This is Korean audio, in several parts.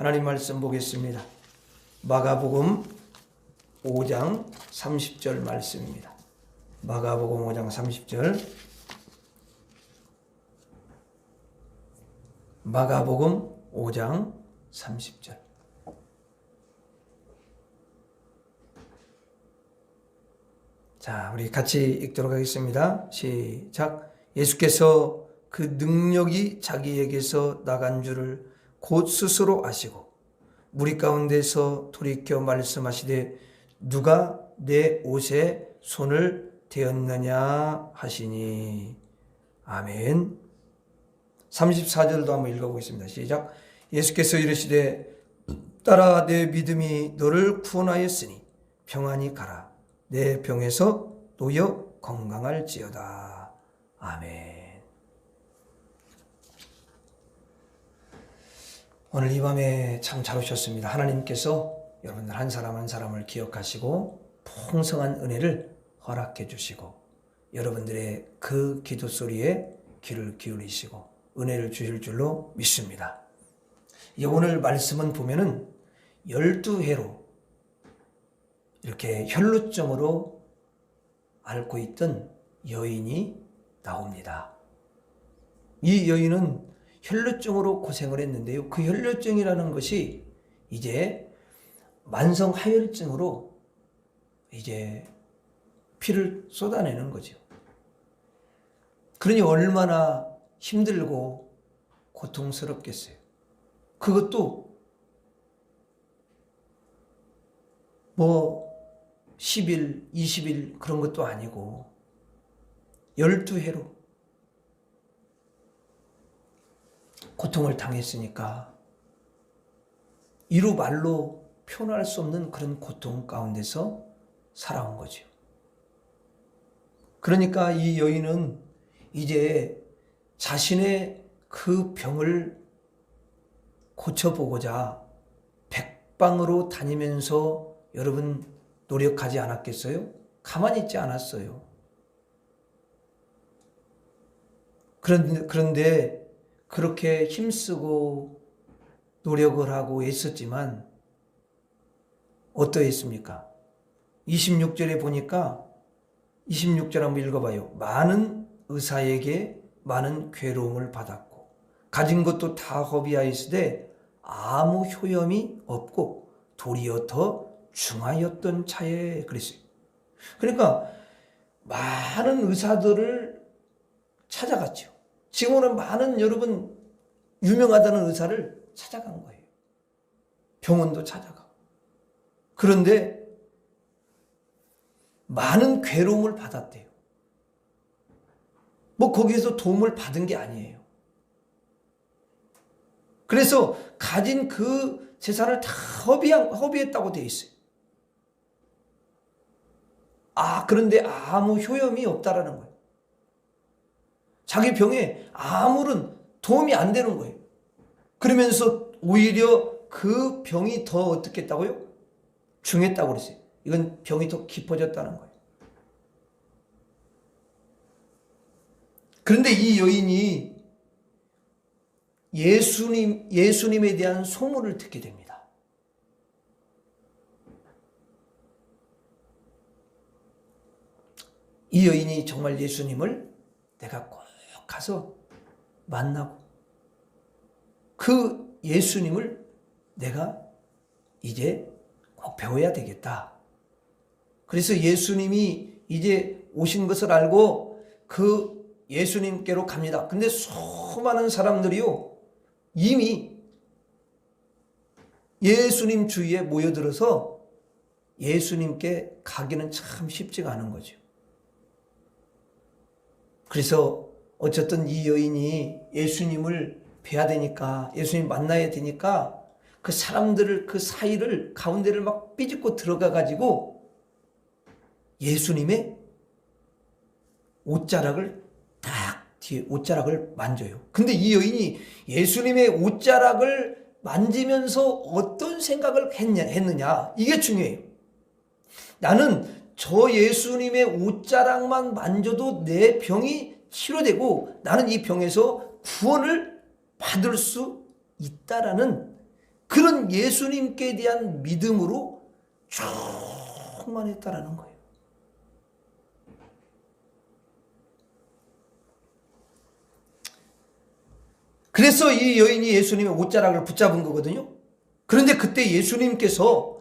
하나님 말씀 보겠습니다. 마가복음 5장 30절 말씀입니다. 마가복음 5장 30절. 마가복음 5장 30절. 자, 우리 같이 읽도록 하겠습니다. 시작. 예수께서 그 능력이 자기에게서 나간 줄을 곧 스스로 아시고 무리 가운데서 돌이켜 말씀하시되 누가 내 옷에 손을 대었느냐 하시니. 아멘. 34절도 한번 읽어보겠습니다. 시작. 예수께서 이르시되 딸아, 내 믿음이 너를 구원하였으니 평안히 가라. 내 병에서 놓여 건강할지어다. 아멘. 오늘 이 밤에 참 잘 오셨습니다. 하나님께서 여러분들 한 사람 한 사람을 기억하시고 풍성한 은혜를 허락해 주시고 여러분들의 그 기도 소리에 귀를 기울이시고 은혜를 주실 줄로 믿습니다. 오늘 말씀은 보면은 12해로 이렇게 혈루증으로 앓고 있던 여인이 나옵니다. 이 여인은 혈루증으로 고생을 했는데요. 그 혈루증이라는 것이 이제 만성 하혈증으로 이제 피를 쏟아내는 거죠. 그러니 얼마나 힘들고 고통스럽겠어요. 그것도 뭐 10일, 20일 그런 것도 아니고 12해로 고통을 당했으니까 이루 말로 표현할 수 없는 그런 고통 가운데서 살아온 거죠. 그러니까 이 여인은 이제 자신의 그 병을 고쳐보고자 백방으로 다니면서 여러분 노력하지 않았겠어요? 가만히 있지 않았어요. 그런데 그렇게 힘쓰고 노력을 하고 애썼지만 어떠했습니까? 26절에 보니까 26절 한번 읽어봐요. 많은 의사에게 많은 괴로움을 받았고 가진 것도 다 허비하였으되 아무 효염이 없고 도리어 더 중하였던 차에 그랬어요. 그러니까 많은 의사들을 찾아갔죠. 지금은 많은 여러분 유명하다는 의사를 찾아간 거예요. 병원도 찾아가고. 그런데 많은 괴로움을 받았대요. 뭐 거기에서 도움을 받은 게 아니에요. 그래서 가진 그 재산을 다 허비했다고 되어 있어요. 그런데 아무 효염이 없다라는 거예요. 자기 병에 아무런 도움이 안 되는 거예요. 그러면서 오히려 그 병이 더 어떻게 했다고요? 중했다고 그랬어요. 이건 병이 더 깊어졌다는 거예요. 그런데 이 여인이 예수님에 대한 소문을 듣게 됩니다. 이 여인이 정말 예수님을 내가 꼭 가서 만나고 그 예수님을 내가 이제 꼭 배워야 되겠다. 그래서 예수님이 이제 오신 것을 알고 그 예수님께로 갑니다. 근데 수많은 사람들이요 이미 예수님 주위에 모여들어서 예수님께 가기는 참 쉽지가 않은 거죠. 그래서 어쨌든 이 여인이 예수님을 뵈야 되니까 예수님 만나야 되니까 그 사람들을 그 사이를 가운데를 막 삐집고 들어가 가지고 예수님의 옷자락을 딱 뒤에 옷자락을 만져요. 근데 이 여인이 예수님의 옷자락을 만지면서 어떤 생각을 했느냐 이게 중요해요. 나는 저 예수님의 옷자락만 만져도 내 병이 치료되고 나는 이 병에서 구원을 받을 수 있다라는 그런 예수님께 대한 믿음으로 충만했다라는 거예요. 그래서 이 여인이 예수님의 옷자락을 붙잡은 거거든요. 그런데 그때 예수님께서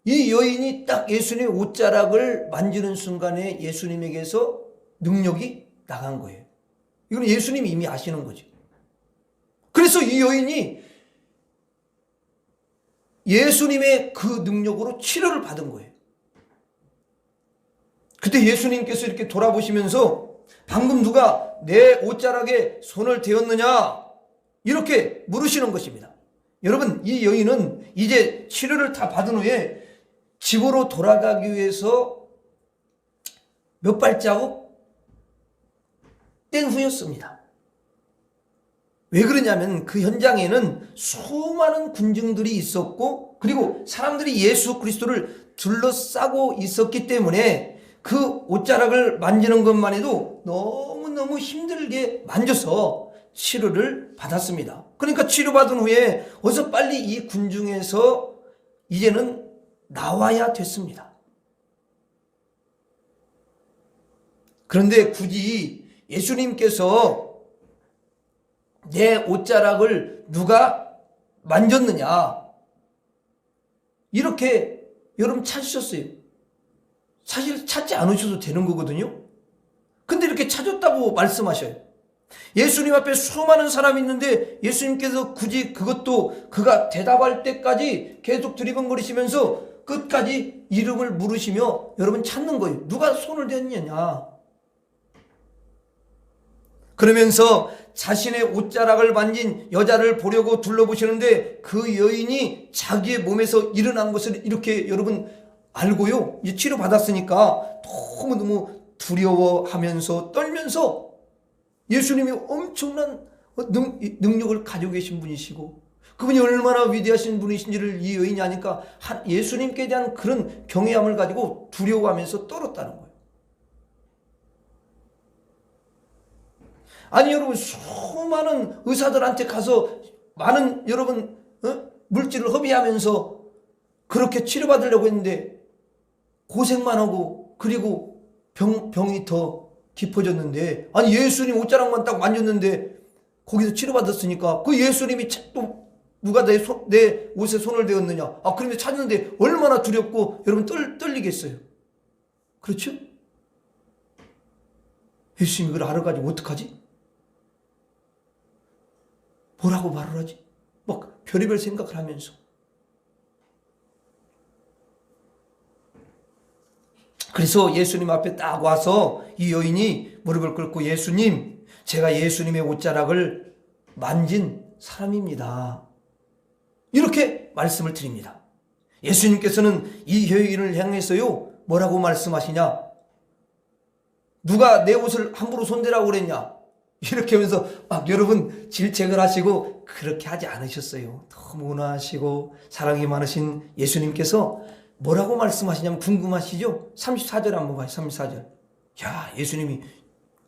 이 여인이 딱 예수님의 옷자락을 만지는 순간에 예수님에게서 능력이 나간 거예요. 이건 예수님이 이미 아시는 거죠. 그래서 이 여인이 예수님의 그 능력으로 치료를 받은 거예요. 그때 예수님께서 이렇게 돌아보시면서 방금 누가 내 옷자락에 손을 대었느냐? 이렇게 물으시는 것입니다. 여러분, 이 여인은 이제 치료를 다 받은 후에 집으로 돌아가기 위해서 몇 발자국 뗀 후였습니다. 왜 그러냐면 그 현장에는 수많은 군중들이 있었고, 그리고 사람들이 예수 그리스도를 둘러싸고 있었기 때문에 그 옷자락을 만지는 것만 해도 너무너무 힘들게 만져서 치료를 받았습니다. 그러니까 치료받은 후에 어서 빨리 이 군중에서 이제는 나와야 됐습니다. 그런데 굳이 예수님께서 내 옷자락을 누가 만졌느냐, 이렇게 여러분 찾으셨어요. 사실 찾지 않으셔도 되는 거거든요. 근데 이렇게 찾았다고 말씀하셔요. 예수님 앞에 수많은 사람이 있는데 예수님께서 굳이 그것도 그가 대답할 때까지 계속 두리번거리시면서 끝까지 이름을 물으시며 여러분 찾는 거예요. 누가 손을 댔느냐. 그러면서 자신의 옷자락을 만진 여자를 보려고 둘러보시는데 그 여인이 자기의 몸에서 일어난 것을 이렇게 여러분 알고요, 이제 치료받았으니까 너무너무 두려워하면서 떨면서 예수님이 엄청난 능력을 가지고 계신 분이시고 그분이 얼마나 위대하신 분이신지를 이 여인이 아니까 예수님께 대한 그런 경외함을 가지고 두려워하면서 떨었다는 거예요. 아니 여러분, 수많은 의사들한테 가서 많은 여러분 물질을 허비하면서 그렇게 치료받으려고 했는데 고생만 하고 그리고 병이 더 깊어졌는데, 아니 예수님 옷자락만 딱 만졌는데 거기서 치료받았으니까 그 예수님이 또 누가 내 옷에 손을 대었느냐, 그런데 찾는데 얼마나 두렵고 여러분 떨리겠어요. 그렇죠? 예수님이 그걸 알아가지고 어떡하지? 뭐라고 말을 하지? 막 별의별 생각을 하면서. 그래서 예수님 앞에 딱 와서 이 여인이 무릎을 꿇고, 예수님, 제가 예수님의 옷자락을 만진 사람입니다, 이렇게 말씀을 드립니다. 예수님께서는 이 여인을 향해서요 뭐라고 말씀하시냐? 누가 내 옷을 함부로 손대라고 그랬냐? 이렇게 하면서 막 여러분 질책을 하시고 그렇게 하지 않으셨어요. 너무 온화하시고 사랑이 많으신 예수님께서 뭐라고 말씀하시냐면 궁금하시죠? 34절 한번 봐요. 34절. 야, 예수님이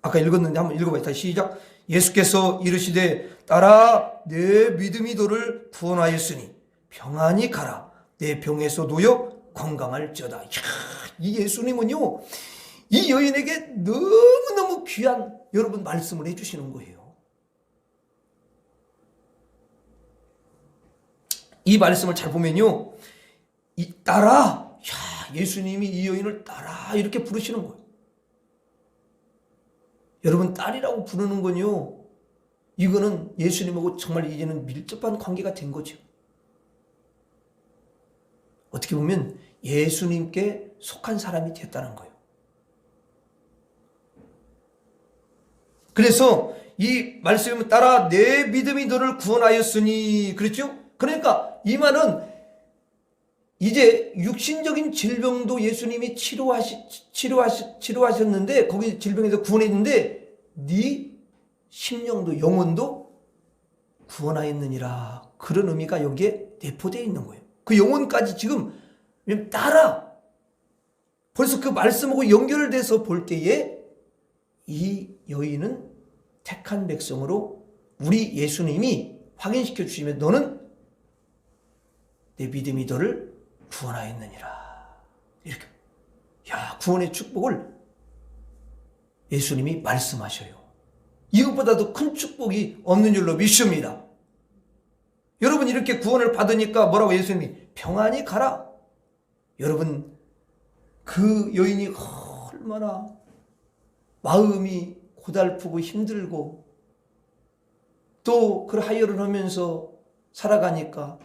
아까 읽었는데 한번 읽어봐요. 다시 시작. 예수께서 이르시되 따라 내 믿음이 너를 구원하였으니 평안히 가라. 내 병에서 놓여 건강할지어다. 야, 이 예수님은요 이 여인에게 너무너무 귀한 여러분 말씀을 해주시는 거예요. 이 말씀을 잘 보면요, 따라, 야, 예수님이 이 여인을 따라 이렇게 부르시는 거예요. 여러분, 딸이라고 부르는 건요, 이거는 예수님하고 정말 이제는 밀접한 관계가 된 거죠. 어떻게 보면 예수님께 속한 사람이 됐다는 거예요. 그래서 이 말씀을 따라 내 믿음이 너를 구원하였으니, 그렇죠? 그러니까 이 말은 이제 육신적인 질병도 예수님이 치료하셨는데, 거기 질병에서 구원했는데 네 심령도 영혼도 구원하였느니라, 그런 의미가 여기에 내포되어 있는 거예요. 그 영혼까지 지금 따라 벌써 그 말씀하고 연결돼서 볼 때에 이 여인은 택한 백성으로 우리 예수님이 확인시켜 주시면 너는 내 믿음이 너를 구원하였느니라. 이렇게. 야, 구원의 축복을 예수님이 말씀하셔요. 이것보다도 큰 축복이 없는 줄로 믿습니다. 여러분 이렇게 구원을 받으니까 뭐라고 예수님이 평안히 가라. 여러분 그 여인이 얼마나 마음이 고달프고 힘들고 또 그 하혈을 하면서 살아가니까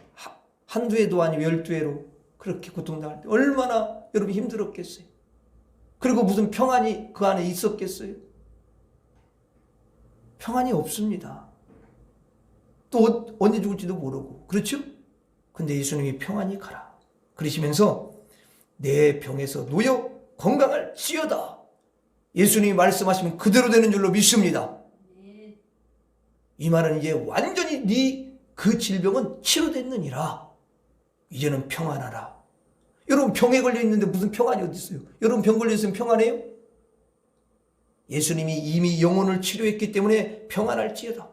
한두 해도 아니고 12회로 그렇게 고통당할 때 얼마나 여러분 힘들었겠어요. 그리고 무슨 평안이 그 안에 있었겠어요. 평안이 없습니다. 또 언제 죽을지도 모르고. 그렇죠? 근데 예수님이 평안히 가라 그러시면서 내 병에서 놓여 건강할지어다. 예수님이 말씀하시면 그대로 되는 줄로 믿습니다. 이 말은 이제 완전히 네 그 질병은 치료됐느니라. 이제는 평안하라. 여러분 병에 걸려 있는데 무슨 평안이 어디 있어요? 여러분 병 걸려 있으면 평안해요? 예수님이 이미 영혼을 치료했기 때문에 평안할지어다.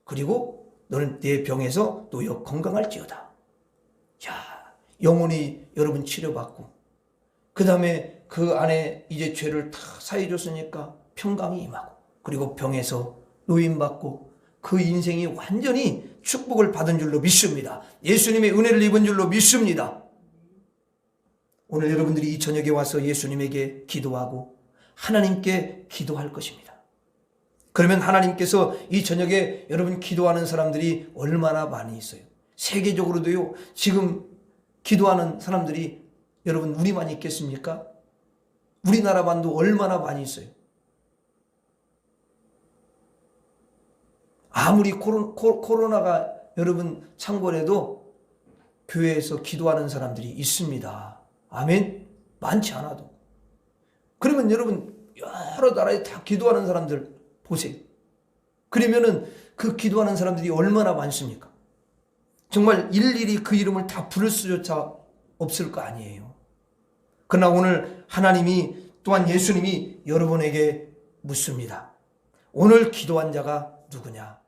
그리고 너는 내 병에서 놓여 건강할지어다. 야, 영혼이 여러분 치료받고 그 다음에 그 안에 이제 죄를 다 사해줬으니까 평강이 임하고 그리고 병에서 노임받고 그 인생이 완전히 축복을 받은 줄로 믿습니다. 예수님의 은혜를 입은 줄로 믿습니다. 오늘 여러분들이 이 저녁에 와서 예수님에게 기도하고 하나님께 기도할 것입니다. 그러면 하나님께서 이 저녁에 여러분 기도하는 사람들이 얼마나 많이 있어요. 세계적으로도요. 지금 기도하는 사람들이 여러분 우리만 있겠습니까? 우리나라만도 얼마나 많이 있어요. 아무리 코로나가 여러분 창궐해도 교회에서 기도하는 사람들이 있습니다. 아멘? 많지 않아도. 그러면 여러분 여러 나라에 다 기도하는 사람들 보세요. 그러면은 그 기도하는 사람들이 얼마나 많습니까? 정말 일일이 그 이름을 다 부를 수조차 없을 거 아니에요. 그러나 오늘 하나님이 또한 예수님이 여러분에게 묻습니다. 오늘 기도한 자가 누구냐?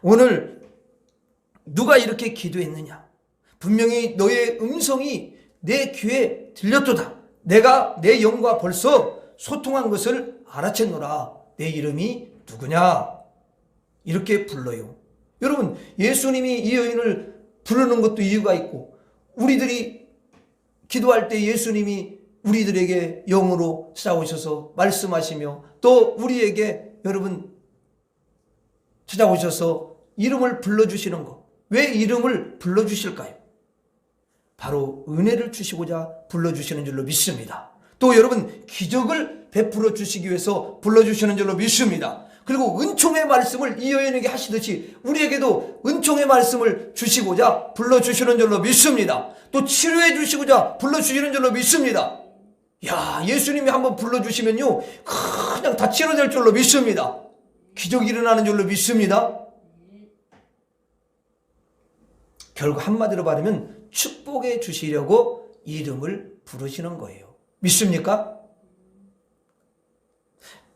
오늘 누가 이렇게 기도했느냐? 분명히 너의 음성이 내 귀에 들렸도다. 내가 내 영과 벌써 소통한 것을 알아챘노라. 내 이름이 누구냐? 이렇게 불러요. 여러분 예수님이 이 여인을 부르는 것도 이유가 있고 우리들이 기도할 때 예수님이 우리들에게 영으로 찾아오셔서 말씀하시며 또 우리에게 여러분 찾아오셔서 이름을 불러주시는 것. 왜 이름을 불러주실까요? 바로 은혜를 주시고자 불러주시는 줄로 믿습니다. 또 여러분 기적을 베풀어 주시기 위해서 불러주시는 줄로 믿습니다. 그리고 은총의 말씀을 이 여인에게 하시듯이 우리에게도 은총의 말씀을 주시고자 불러주시는 줄로 믿습니다. 또 치료해 주시고자 불러주시는 줄로 믿습니다. 야, 예수님이 한번 불러주시면요 그냥 다 치료될 줄로 믿습니다. 기적이 일어나는 줄로 믿습니다. 결국 한마디로 말하면 축복해 주시려고 이름을 부르시는 거예요. 믿습니까?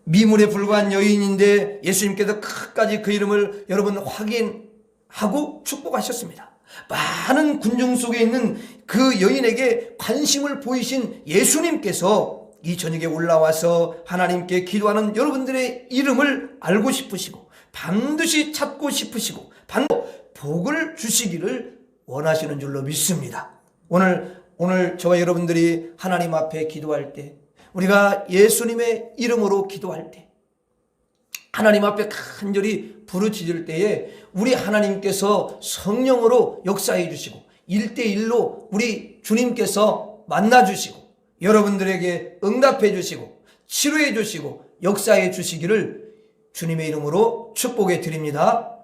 미물에 불과한 여인인데 예수님께서 끝까지 그 이름을 여러분 확인하고 축복하셨습니다. 많은 군중 속에 있는 그 여인에게 관심을 보이신 예수님께서 이 저녁에 올라와서 하나님께 기도하는 여러분들의 이름을 알고 싶으시고 반드시 찾고 싶으시고 반드시 복을 주시기를 원하시는 줄로 믿습니다. 오늘 저와 여러분들이 하나님 앞에 기도할 때 우리가 예수님의 이름으로 기도할 때 하나님 앞에 간절히 부르짖을 때에 우리 하나님께서 성령으로 역사해 주시고 1대1로 우리 주님께서 만나 주시고 여러분들에게 응답해 주시고 치료해 주시고 역사해 주시기를 주님의 이름으로 축복해 드립니다.